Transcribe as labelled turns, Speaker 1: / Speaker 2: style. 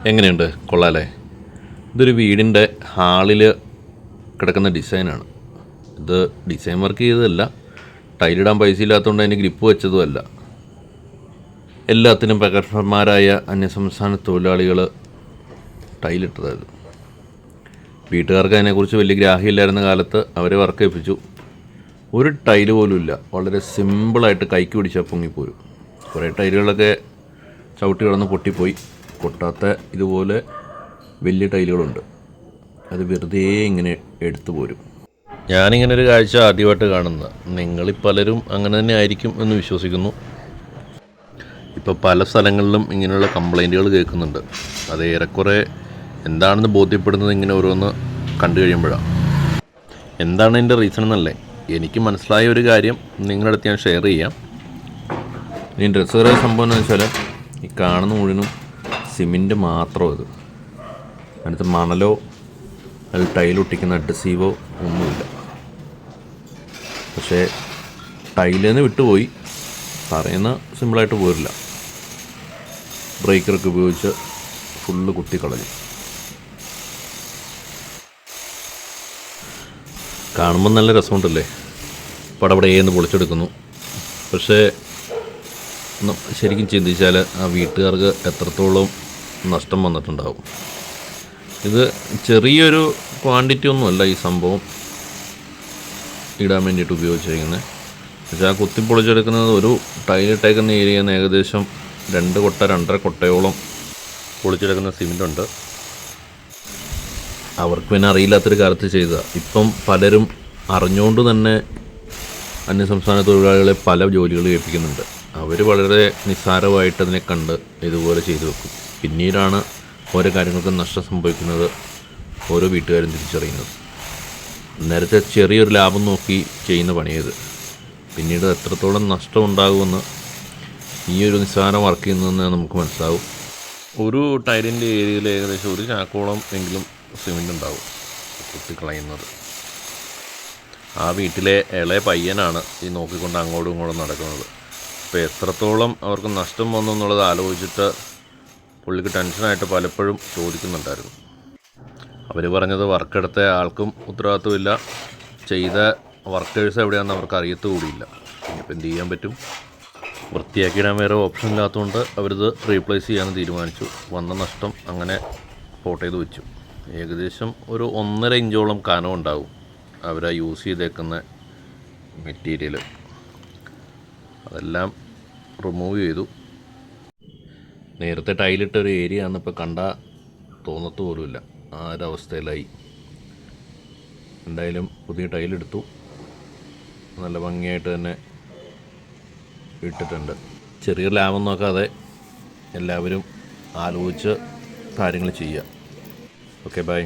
Speaker 1: എങ്ങനെയുണ്ട്? കൊള്ളാമല്ലേ? ഇതൊരു വീടിൻ്റെ ഹാളിൽ കിടക്കുന്ന ഡിസൈനാണ്. ഇത് ഡിസൈൻ വർക്ക് ചെയ്തതല്ല, ടൈലിടാൻ പൈസ ഇല്ലാത്തതുകൊണ്ട് അതിന് ഗ്രിപ്പ് വെച്ചതുമല്ല. എല്ലാത്തിനും പ്രഗത്ഭന്മാരായ അന്യസംസ്ഥാന തൊഴിലാളികൾ ടൈലിട്ടതായത്. വീട്ടുകാർക്ക് അതിനെക്കുറിച്ച് വലിയ ഗ്രാഹ്യമില്ലായിരുന്ന കാലത്ത് അവരെ വർക്ക് ഏൽപ്പിച്ചു. ഒരു ടൈല് പോലും ഇല്ല, വളരെ സിമ്പിളായിട്ട് കൈക്ക് പിടിച്ചാൽ പൊങ്ങിപ്പോരും. കുറേ ടൈലുകളൊക്കെ ചവിട്ടി കിടന്ന് പൊട്ടിപ്പോയി. പൊട്ടാത്ത ഇതുപോലെ വലിയ ടൈലുകളുണ്ട്. അത് വെറുതെ ഇങ്ങനെ എടുത്തു പോരും. ഞാനിങ്ങനെ ഒരു കാഴ്ച ആദ്യമായിട്ട് കാണുന്നത്. നിങ്ങളിൽ പലരും അങ്ങനെ തന്നെ ആയിരിക്കും എന്ന് വിശ്വസിക്കുന്നു. ഇപ്പോൾ പല സ്ഥലങ്ങളിലും ഇങ്ങനെയുള്ള കംപ്ലൈൻറ്റുകൾ കേൾക്കുന്നുണ്ട്. അത് ഏറെക്കുറെ എന്താണെന്ന് ബോധ്യപ്പെടുന്നത് ഇങ്ങനെ ഓരോന്ന് കണ്ടു കഴിയുമ്പോഴാണ്. എന്താണ് അതിൻ്റെ റീസൺ എന്നല്ലേ എനിക്ക് മനസ്സിലായ ഒരു കാര്യം നിങ്ങളുടെ അടുത്ത് ഞാൻ ഷെയർ ചെയ്യാം. ഇനി ഡ്രസ്സുകാരെ സംഭവം എന്ന് വെച്ചാൽ ഈ കാണുന്ന മുഴുവനും സിമെൻറ്റ് മാത്രം. ഇത് അതിനകത്ത് മണലോ അതിൽ ടൈലൊട്ടിക്കുന്ന അഡ്ഹസീവോ ഒന്നുമില്ല. പക്ഷേ ടൈലിന്ന് വിട്ടുപോയി, തറയുന്ന സിമ്പിളായിട്ട് പോരില്ല. ബ്രേക്കറൊക്കെ ഉപയോഗിച്ച് ഫുള്ള് കുത്തിക്കളഞ്ഞു. കാണുമ്പോൾ നല്ല രസമുണ്ടല്ലേ? പടപടേന്ന് പൊളിച്ചെടുക്കുന്നു. പക്ഷേ ശരിക്കും ചിന്തിച്ചാൽ ആ വീട്ടുകാർക്ക് എത്രത്തോളം നഷ്ടം വന്നിട്ടുണ്ടാവും. ഇത് ചെറിയൊരു ക്വാണ്ടിറ്റി ഒന്നുമല്ല ഈ സംഭവം ഇടാൻ വേണ്ടിയിട്ട് ഉപയോഗിച്ചിരിക്കുന്നത്. പക്ഷേ ആ കുത്തിപ്പൊളിച്ചെടുക്കുന്നത് ഒരു ടൈലിട്ടേക്കുന്ന ഏരിയയിൽ നിന്ന് ഏകദേശം 2 കൊട്ട 2.5 കൊട്ടയോളം പൊളിച്ചെടുക്കുന്ന സിമെൻ്റുണ്ട്. അവർക്ക് പിന്നെ അറിയില്ലാത്തൊരു കാലത്ത് ചെയ്തതാണ്. ഇപ്പം പലരും അറിഞ്ഞുകൊണ്ട് തന്നെ അന്യസംസ്ഥാന തൊഴിലാളികളെ പല ജോലികൾ ഏൽപ്പിക്കുന്നുണ്ട്. അവർ വളരെ നിസ്സാരമായിട്ട് അതിനെ കണ്ട് ഇതുപോലെ ചെയ്തു വെക്കും. പിന്നീടാണ് ഓരോ കാര്യങ്ങൾക്കും നഷ്ടം സംഭവിക്കുന്നത് ഓരോ വീട്ടുകാരും തിരിച്ചറിയുന്നത്. നേരത്തെ ചെറിയൊരു ലാഭം നോക്കി ചെയ്യുന്ന പണിയത്. പിന്നീട് എത്രത്തോളം നഷ്ടം ഉണ്ടാകുമെന്ന് ഈ ഒരു നിസ്സാര വർക്ക് ചെയ്യുന്നതെന്ന് നമുക്ക് മനസ്സിലാവും. ഒരു ടൈലിൻ്റെ ഏരിയയിൽ ഏകദേശം 1 ചാക്കോളം എങ്കിലും സിമെൻ്റ് ഉണ്ടാവും കുത്തിക്കളയുന്നത്. ആ വീട്ടിലെ ഇളയ പയ്യനാണ് ഈ നോക്കിക്കൊണ്ട് അങ്ങോട്ടും ഇങ്ങോട്ടും നടക്കുന്നത്. അപ്പോൾ എത്രത്തോളം അവർക്ക് നഷ്ടം വന്നു എന്നുള്ളത് ആലോചിച്ചിട്ട് പുള്ളിക്ക് ടെൻഷനായിട്ട് പലപ്പോഴും ചോദിക്കുന്നുണ്ടായിരുന്നു. അവർ പറഞ്ഞത് വർക്കെടുത്ത ആൾക്കും ഉത്തരവാദിത്വമില്ല, ചെയ്ത വർക്കേഴ്സ് എവിടെയാണെന്ന് അവർക്ക് അറിയത്തുകൂടിയില്ല. ഇനിയിപ്പോൾ എന്ത് ചെയ്യാൻ പറ്റും? വൃത്തിയാക്കിയിടാൻ വേറെ ഓപ്ഷൻ ഇല്ലാത്തതുകൊണ്ട് അവരിത് റീപ്ലേസ് ചെയ്യാൻ തീരുമാനിച്ചു. വന്ന നഷ്ടം അങ്ങനെ പോട്ട് ചെയ്ത് വെച്ചു. ഏകദേശം ഒരു 1.5 ഇഞ്ചോളം കനം ഉണ്ടാവും അവരാ യൂസ് ചെയ്തേക്കുന്ന മെറ്റീരിയൽ. അതെല്ലാം റിമൂവ് ചെയ്തു. നേരത്തെ ടൈലിട്ട ഒരു ഏരിയ ആണെന്നിപ്പോൾ കണ്ടാൽ തോന്നത്ത് പോലുമില്ല. ആ ഒരവസ്ഥയിലായി. എന്തായാലും പുതിയ ടൈലെടുത്തു, നല്ല ഭംഗിയായിട്ട് തന്നെ ഇട്ടിട്ടുണ്ട്. ചെറിയ ലാഭം നോക്കാതെ എല്ലാവരും ആലോചിച്ച് കാര്യങ്ങൾ ചെയ്യുക. Okay, by.